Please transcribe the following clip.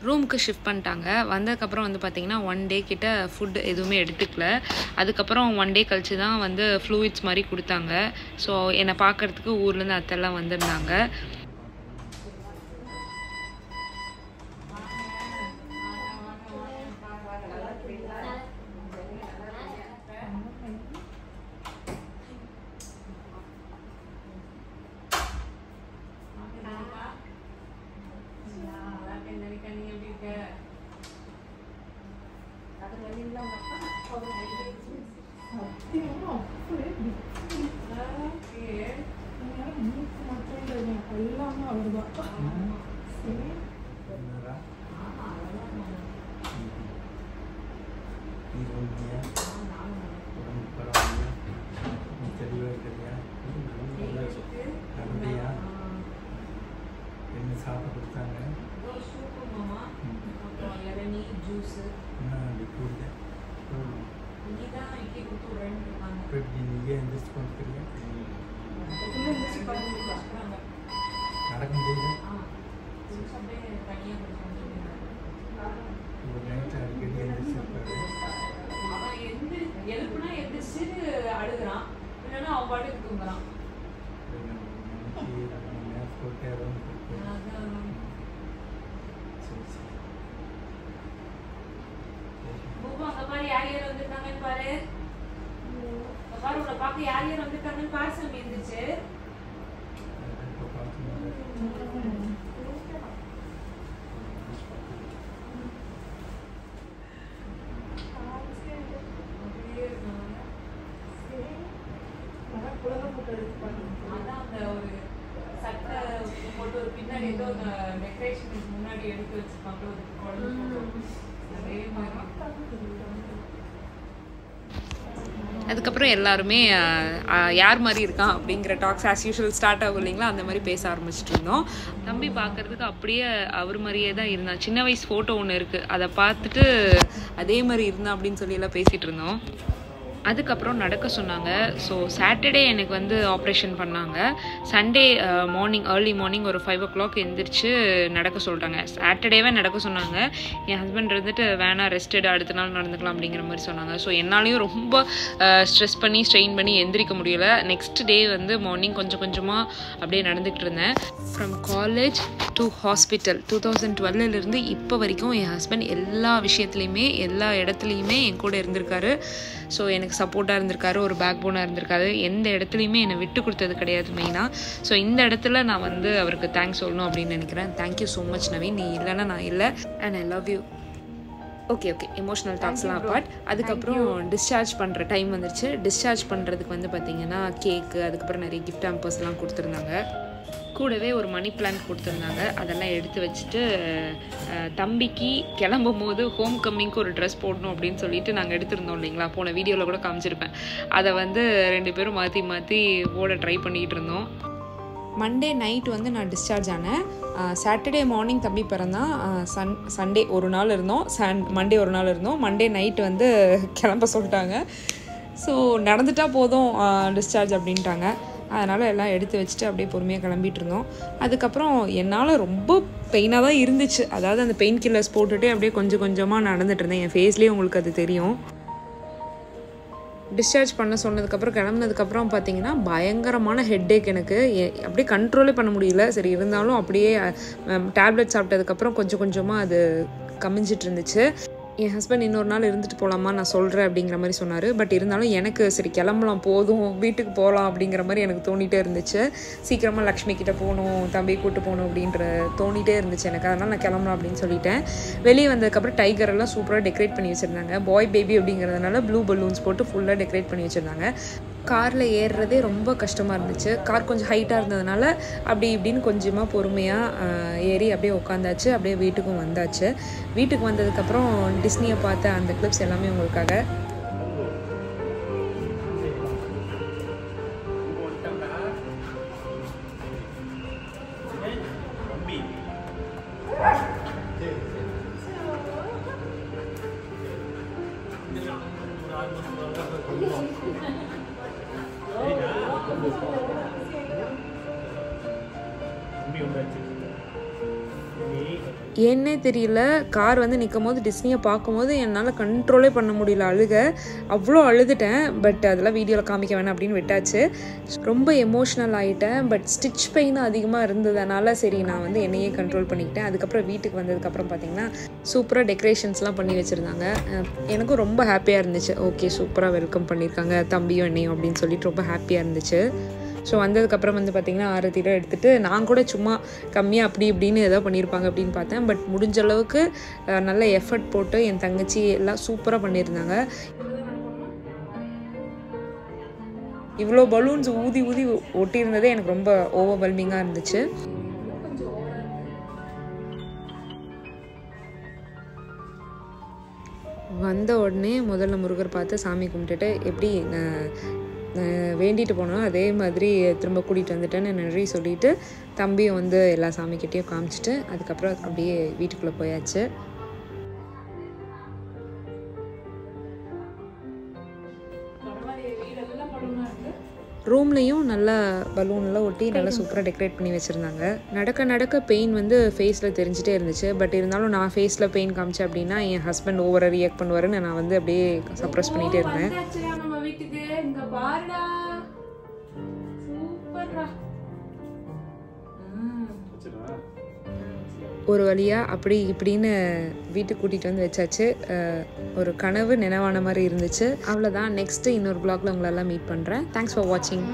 ரூமுக்கு ஷிஃப்ட் பண்ணிட்டாங்க. வந்ததுக்கப்புறம் வந்து பார்த்திங்கன்னா 1 டே கிட்ட ஃபுட் எதுவுமே எடுத்துக்கல. அதுக்கப்புறம் 1 டே கழிச்சு தான் வந்து ஃப்ளூயிட்ஸ் மாதிரி கொடுத்தாங்க. ஸோ என்னை பார்க்குறதுக்கு ஊர்லேருந்து அத்தெல்லாம் வந்திருந்தாங்க. அதுக்கப்புறம் எல்லாருமே யார் மாதிரி இருக்கான் அப்படிங்கிற டாக்ஸ் ஆஸ் யூஷுவல் ஸ்டார்ட் ஆகும் இல்லைங்களா, அந்த மாதிரி பேச ஆரம்பிச்சுட்டு இருந்தோம். தம்பி பார்க்கறதுக்கு அப்படியே அவர் மாதிரியே தான் இருந்தான். சின்ன வயசு ஃபோட்டோ ஒன்று இருக்குது, அதை பார்த்துட்டு அதே மாதிரி இருந்தான் அப்படின்னு சொல்லி எல்லாம் பேசிகிட்டு இருந்தோம். அதுக்கப்புறம் நடக்க சொன்னாங்க. ஸோ சாட்டர்டே எனக்கு வந்து ஆப்ரேஷன் பண்ணாங்க. சண்டே மார்னிங் ஏர்லி மார்னிங் ஒரு 5 o'clock எழுந்திரிச்சு நடக்க சொல்லிட்டாங்க. சாட்டர்டேவே நடக்க சொன்னாங்க. என் ஹஸ்பண்ட் இருந்துட்டு வேணா ரெஸ்டட் அடுத்த நாள் நடந்துக்கலாம் அப்படிங்கிற மாதிரி சொன்னாங்க. ஸோ என்னாலையும் ரொம்ப ஸ்ட்ரெஸ் பண்ணி ஸ்ட்ரெயின் பண்ணி எந்திரிக்க முடியல. நெக்ஸ்ட் டே வந்து மார்னிங் கொஞ்சம் கொஞ்சமாக அப்படியே நடந்துக்கிட்டு இருந்தேன். ஃப்ரம் காலேஜ் டு ஹாஸ்பிட்டல் 2012 இப்போ வரைக்கும் என் ஹஸ்பண்ட் எல்லா விஷயத்துலையுமே எல்லா இடத்துலையுமே என் கூட இருந்திருக்காரு. ஸோ எனக்கு சப்போர்ட்டாக இருந்திருக்காரு, ஒரு பேக் போனாக இருந்திருக்காரு. எந்த இடத்துலையுமே என்னை விட்டு கொடுத்தது கிடையாது மெயினாக. ஸோ இந்த இடத்துல நான் வந்து அவருக்கு தேங்க்ஸ் சொல்லணும் அப்படின்னு நினைக்கிறேன். தேங்க்யூ ஸோ மச் நவீன், நீ இல்லைன்னா நான் இல்லை. And I love you. Okay emotional டாக்ஸ்லாம் அப்பார்ட். அதுக்கப்புறம் டிஸ்சார்ஜ் பண்ணுற டைம் வந்துருச்சு. டிஸ்சார்ஜ் பண்ணுறதுக்கு வந்து பார்த்திங்கன்னா கேக்கு, அதுக்கப்புறம் நிறைய கிஃப்ட் ஹாம்பர்ஸ்லாம் கொடுத்துருந்தாங்க. கூடவே ஒரு மணி பிளான்ட் கொடுத்துருந்தாங்க. அதெல்லாம் எடுத்து வச்சுட்டு தம்பிக்கு கிளம்பும் போது ஹோம் கம்மிங்க்கு ஒரு ட்ரெஸ் போடணும் அப்படின்னு சொல்லிட்டு நாங்கள் எடுத்திருந்தோம் இல்லைங்களா, போன வீடியோவில் கூட காமிச்சிருப்பேன். அதை வந்து 2 பேரும் மாற்றி மாற்றி போட ட்ரை பண்ணிக்கிட்டு இருந்தோம். மண்டே நைட் வந்து நான் டிஸ்சார்ஜ் ஆனேன். சாட்டர்டே மார்னிங் தம்பி பிறந்தான். சண்டே ஒரு நாள் இருந்தோம், மண்டே ஒரு நாள் இருந்தோம். மண்டே நைட் வந்து கிளம்ப சொல்லிட்டாங்க. ஸோ நடந்துட்டால் போதும் டிஸ்சார்ஜ் அப்படின்ட்டாங்க. அதனால் எல்லாம் எடுத்து வச்சுட்டு அப்படியே பொறுமையாக கிளம்பிட்டு இருந்தோம். அதுக்கப்புறம் என்னால் ரொம்ப பெயினாக தான் இருந்துச்சு. அதாவது அந்த பெயின் கில்லர்ஸ் போட்டுகிட்டே அப்படியே கொஞ்சம் கொஞ்சமாக நடந்துட்டு இருந்தேன். என் ஃபேஸ்லேயே உங்களுக்கு அது தெரியும். டிஸ்சார்ஜ் பண்ண சொன்னதுக்கப்புறம் கிளம்புனதுக்கப்புறம் பார்த்திங்கன்னா பயங்கரமான ஹெட்டேக். எனக்கு அப்படியே கண்ட்ரோலே பண்ண முடியல. சரி இருந்தாலும் அப்படியே டேப்லெட் சாப்பிட்டதுக்கப்புறம் கொஞ்சம் கொஞ்சமாக அது கமிஞ்சிட்டு இருந்துச்சு. என் ஹஸ்பண்ட் இன்னொரு நாள் இருந்துட்டு போகலாமா, நான் சொல்கிறேன் அப்படிங்கிற மாதிரி சொன்னார். பட் இருந்தாலும் எனக்கு சரி கிளம்பலாம், போதும் வீட்டுக்கு போகலாம் அப்படிங்கிற மாதிரி எனக்கு தோணிகிட்டே இருந்துச்சு. சீக்கிரமாக லக்ஷ்மி கிட்டே போகணும், தம்பி கூட்டு போகணும் அப்படின்ற தோணிகிட்டே இருந்துச்சு எனக்கு. அதனால் நான் கிளம்பலாம் அப்படின்னு சொல்லிட்டேன். வெளியே வந்ததுக்கப்புறம் டைகர் எல்லாம் சூப்பராக டெக்கரேட் பண்ணி வச்சுருந்தாங்க. பாய் பேபி அப்படிங்கிறதுனால ப்ளூ பலூன்ஸ் போட்டு ஃபுல்லாக டெக்கரேட் பண்ணி வச்சுருந்தாங்க. காரில் ஏறுறதே ரொம்ப கஷ்டமாக இருந்துச்சு. கார் கொஞ்சம் ஹைட்டாக இருந்ததுனால அப்படி இப்படின்னு கொஞ்சமாக பொறுமையாக ஏறி அப்படியே உட்காந்தாச்சு. அப்படியே வீட்டுக்கும் வந்தாச்சு. வீட்டுக்கு வந்ததுக்கப்புறம் டிஸ்னியை பார்த்த அந்த கிளிப்ஸ் எல்லாமே உங்களுக்காக. Ini ஏன்னே தெரியல, கார் வந்து நிற்கும்போது டிஸ்னியை பார்க்கும்போது என்னால் கண்ட்ரோலே பண்ண முடியல அவ்வளோ அழுதுட்டேன். பட் அதெல்லாம் வீடியோவில் காமிக்க வேணாம் அப்படின்னு விட்டாச்சு. ரொம்ப எமோஷ்னல் ஆகிட்டேன். பட் ஸ்டிச் பெயின் அதிகமாக இருந்ததுனால சரி நான் வந்து என்னையே கண்ட்ரோல் பண்ணிக்கிட்டேன். அதுக்கப்புறம் வீட்டுக்கு வந்ததுக்கப்புறம் பார்த்திங்கன்னா சூப்பராக டெக்கரேஷன்ஸ்லாம் பண்ணி வச்சுருந்தாங்க. எனக்கும் ரொம்ப ஹாப்பியாக இருந்துச்சு. ஓகே, சூப்பராக வெல்கம் பண்ணியிருக்காங்க தம்பியும் என்னையும் அப்படின்னு சொல்லிட்டு ரொம்ப ஹாப்பியாக இருந்துச்சு. ஸோ வந்ததுக்கப்புறம் வந்து பார்த்திங்கன்னா ஆரத்திலாம் எடுத்துகிட்டு நான் கூட சும்மா கம்மியாக அப்படி இப்படின்னு ஏதோ பண்ணியிருப்பாங்க அப்படின்னு பார்த்தேன். பட் முடிஞ்ச அளவுக்கு நல்ல எஃபர்ட் போட்டு என் தங்கச்சி எல்லாம் சூப்பராக பண்ணியிருந்தாங்க. இவ்வளோ பலூன்ஸ் ஊதி ஊதி ஒட்டியிருந்ததே எனக்கு ரொம்ப ஓவர்வெல்மிங்காக இருந்துச்சு. வந்த உடனே முதல்ல முருகர் பார்த்து சாமி கும்பிட்டுட்டு எப்படி வேண்டிட்டு போனோம் அதே மாதிரி திரும்ப கூட்டிகிட்டு வந்துட்டேன்னு நன்றி சொல்லிவிட்டு தம்பியும் வந்து எல்லா சாமிக்கிட்டேயும் காமிச்சிட்டு அதுக்கப்புறம் அப்படியே வீட்டுக்குள்ளே போயாச்சு. ரூம்லேயும் நல்லா பலூன்லாம் ஒட்டி நல்லா சூப்பராக டெக்கரேட் பண்ணி வச்சுருந்தாங்க. நடக்க நடக்க பெயின் வந்து ஃபேஸில் தெரிஞ்சிட்டே இருந்துச்சு. பட் இருந்தாலும் நான் ஃபேஸில் பெயின் காமிச்சேன் அப்படின்னா என் ஹஸ்பண்ட் ஓவராக ரியாக்ட் பண்ணுவாருன்னு நான் வந்து அப்படியே சப்ரஸ் பண்ணிகிட்டே இருந்தேன். ஒரு வழியாக அப்படி இப்படின்னு வீட்டுக்கு கூட்டிகிட்டு வந்து வச்சாச்சு. ஒரு கனவு நினைவான மாதிரி இருந்துச்சு. அவ்வளோதான். நெக்ஸ்ட்டு இன்னொரு ப்ளாகில் உங்களெல்லாம் மீட் பண்ணுறேன். தேங்க்ஸ் ஃபார் வாட்சிங்.